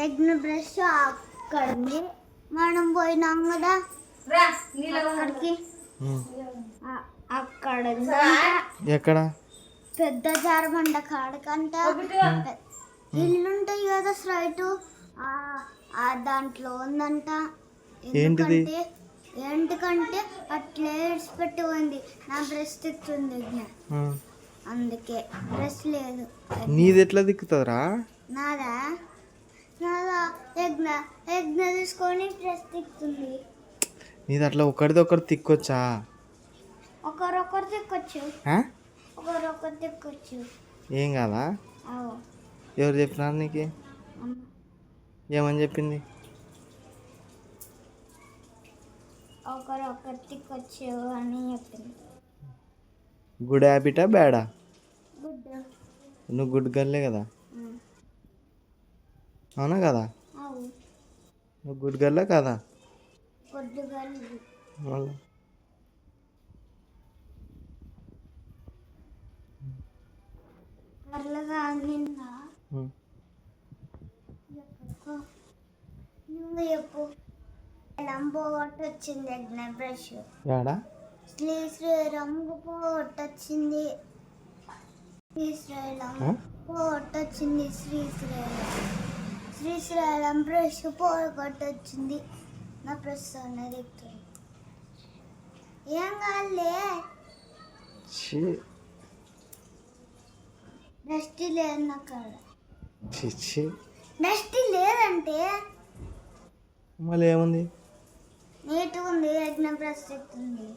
యజ్ఞ బ్రష్ అక్కడికి మనం పోయినాం కదా అక్కడికి. అక్కడ ఎక్కడ పెద్ద జారబండ కాడకంట ఇల్లుంటాయి కదా స్ట్రైట్ దాంట్లో ఉందంట. ఎందుకంటే అట్లా ఏడ్చిపెట్టి ఉంది. నా బ్రష్ తిక్తుంది అందుకే బ్రష్ లేదు. నీది ఎట్లా దిక్కుతుందిరా? నాదా యజ్ఞ తీసుకొని బ్రష్ తిక్తుంది. నీది అట్లా ఒకరిది తిక్కొచ్చా? ఒకరొకరు తిక్కొచ్చు. ఏం కాదా? ఎవరు చెప్పినారు నీకు? ఏమని చెప్పింది? ఒకరొకరు తిక్కొచ్చు అని చెప్పింది. గుడ్ హ్యాబిటా బ్యాడా? గుడ్. నువ్వు గుడ్ గర్లే కదా? అవునా కదా? నువ్వు గుడ్ గర్లే కదా? Good girl. మళ్ళీ నువ్వు చెప్పు. పోగొట్టొచ్చింది యజ్ఞ బ్రష్. శ్రీశ్రీరామ్ పోగొట్టొచ్చింది. శ్రీశ్రీరామ్ బ్రష్ పోగొట్టొచ్చింది. నా బ్రష్ అనేది ఏం కాదులే. డస్టీ లేదు నా కాడ. డస్టీ లేదంటే మళ్ళీ ఏముంది? నీట్గా ఉంది. యజ్ఞ బ్రష్ ఎత్తుంది.